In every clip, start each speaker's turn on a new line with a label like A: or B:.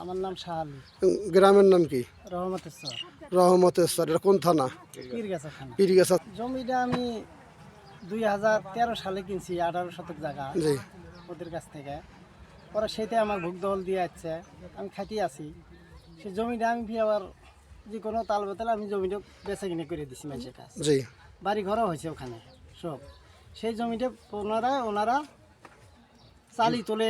A: আমার নাম শাহ আলী।
B: গ্রামের নাম কি?
A: রহমতেশ্বর।
B: রহমতেশ্বর। এটা কোন থানা?
A: পীরগাছা থানা।
B: পীরগাছা।
A: জমিটা আমি 2013 সালে কিনছি, 18 শতক জায়গা
B: জি।
A: ওদের কাছ থেকে। পরে সেটা আমার ভোগ দখল দিয়ে যাচ্ছে, আমি খাটিয়ে আছি। সেই জমিটা আমি আবার যে কোনো তাল বেতাল আমি জমিটা বেচা কিনে করে দিছি মানুষের কাছে।
B: জি।
A: বাড়ি ঘরও হয়েছে ওখানে সব। সেই জমিটা ওনারা চালি তোলে,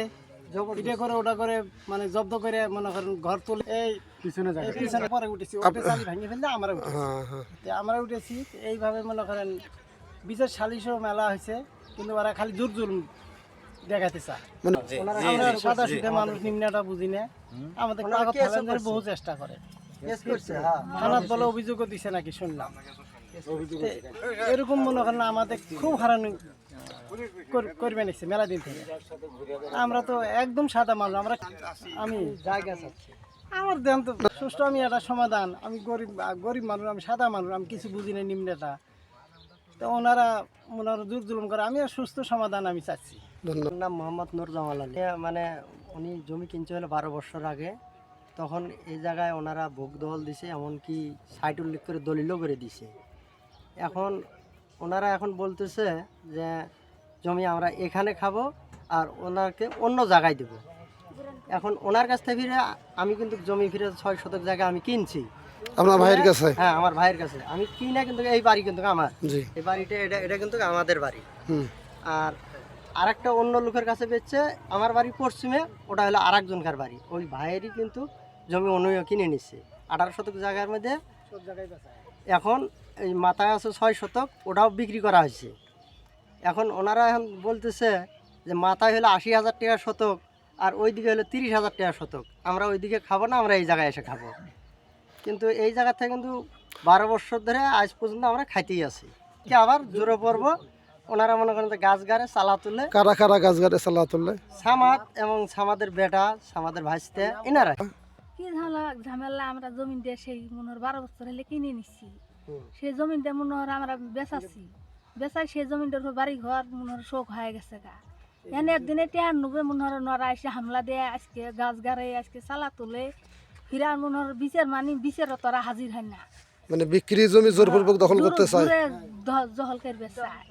A: এটা করে ওটা করে, মানে জব্দ করে মনে করেন ঘর তোলে। এই পিছনে পরে উঠেছি, ওটা চালি ভাঙিয়ে ফেললে আমরা উঠেছি। আমরা উঠেছি এইভাবে মনে করেন বিচার সালিশও মেলা হয়েছে, কিন্তু ওরা খালি জোর দেখাতে চায়। আমরা সাদা সিধে মানুষ নিম্নটা বুঝি না, আমাদের কাগজ ফেলানোর বহু চেষ্টা করে। থানাত বলে অভিযোগও দিছে নাকি শুনলাম। এরকম মনে করেন আমাদের খুব হারানো করবে নিচ্ছে মেলা দিন থেকে। আমরা তো একদম সাদা মানুষ, আমি জায়গা চাচ্ছি আমার দেন তো সুষ্ঠু, আমি একটা সমাধান। আমি গরিব মানুষ, আমি সাদা মানুষ, আমি কিছু বুঝি না নিম্নটা। তো ওনারা জোর জুলুম করে, আমি সুস্থ সমাধান আমি চাচ্ছি। নাম মোহাম্মদ নুর জামাল আলী। মানে উনি জমি কিনছে হলো 12 বছর আগে। তখন এই জায়গায় ওনারা ভোগ দখল দিছে, এমনকি সাইট উল্লেখ করে দলিলও করে দিছে। এখন ওনারা বলতেছে যে জমি আমরা এখানে খাবো আর ওনাকে অন্য জায়গায় দেব। এখন ওনার কাছ থেকে ফিরে আমি কিন্তু জমি ফিরে 6 শতক জায়গা আমি কিনছি
B: আপনার ভাইয়ের কাছে।
A: হ্যাঁ, আমার ভাইয়ের কাছে আমি কিনা, কিন্তু এই বাড়ি কিন্তু আমার, এই বাড়িটা এটা কিন্তু আমাদের বাড়ি। আর আরেকটা অন্য লোকের কাছে বেচছে, আমার বাড়ি পশ্চিমে, ওটা হলো আরেকজনকার বাড়ি। ওই ভাইয়েরই কিন্তু জমি অন্য কিনে নিচ্ছে 18 শতক জায়গার মধ্যে। এখন এই মাথায় আছে 6 শতক, ওটাও বিক্রি করা হয়েছে। এখন ওনারা বলতেছে যে মাথায় হলো 80,000 টাকা শতক, আর ওইদিকে হলো 30,000 টাকা শতক। আমরা ওইদিকে খাবো না, আমরা এই জায়গায় এসে খাবো। কিন্তু এই জায়গা থেকে কিন্তু 12 বছর ধরে আজ পর্যন্ত আমরা খাইতেই আছি। কি আবার জোরে পড়বো, ওনারা মনে করেন যে গাছ গাড়ে চালা তুলে।
B: কারা কারা গাছ গাড়ে চালা তুলে?
A: সামাদ এবং সামাদের বেটা, সামাদের ভাইস্তে, এনারা।
C: কি ঝামেলা, আমরা জমিন দিয়ে সেই মনে হয় 12 বছর হলে কিনে নিচ্ছি। সেই জমিনটা মনে হয় আমরা বেচাচ্ছি, বেচাই সেই জমিনটার বাড়ি ঘর মনে হয় শোক হয়ে গেছে গা। এনে একদিনে টেয়ার নুবে মনে হয় নরা এসে হামলা দেয়, আজকে গাছ গাড়ে, আজকে চালা তুলে, ফিরার মনে হয় বিচার বিচার তোরা হাজির হয় না।
B: মানে বিক্রি জমি জোরপূর্বক দখল করতে চায়,
C: দখল করবে চায়।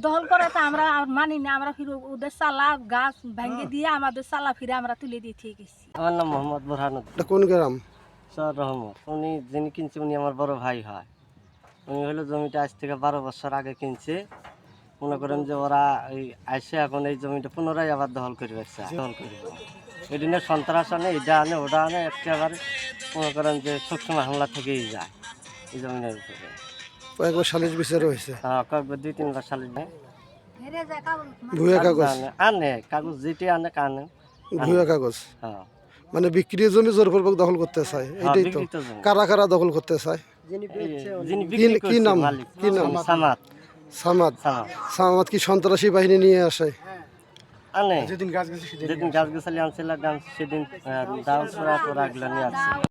C: দখল করে তো আমরা মানি না, আমরা ফিরে ওদের চালা গাছ ভেঙে দিয়ে আমাদের চালা ফিরে আমরা তুলে দিয়ে ঠিক গেছি।
A: আমার নাম মোহাম্মদ বোরহানুদ্দিন।
B: এটা কোন গ্রাম?
A: সর রহমত। উনি যিনি কিনছে উনি আমার বড় ভাই হয়। উনি হলো জমিটা আজ থেকে 12 বছর আগে কিনছে। মনে করেন যে ওরা ওই আসে এখন এই জমিটা পুনরায় আবার দখল করবে, দখল করবে। এই দিনে সন্ত্রাস আনে, এটা আনে, ওটা আনে, একেবারে মনে করেন যে সবসময় হামলা থেকেই যায় এই জমিনের উপরে।
B: কয়েকবার সালিশ বিচার হয়েছে।
A: হ্যাঁ, কয়েকবার 2-3বার সালিশ নেয়।
B: ভুয়া কাগজ
A: আনে, কাগজ যেটি আনে কানে
B: ভুয়া কাগজ।
A: হ্যাঁ,
B: মানে বিক্রি জমি জোরপূর্বক দখল করতে চায়, এটাই তো। কারা কারা দখল করতে চায়? কি নাম? কি নাম?
A: সামাদ।
B: সামাদ। সামাদ কি সন্ত্রাসী বাহিনী নিয়ে আসে?
A: আনে, যেদিন গাছ গাছালি আনছিল সেদিন দাও ছোড়া টোরা এগুলো নিয়ে আসছে।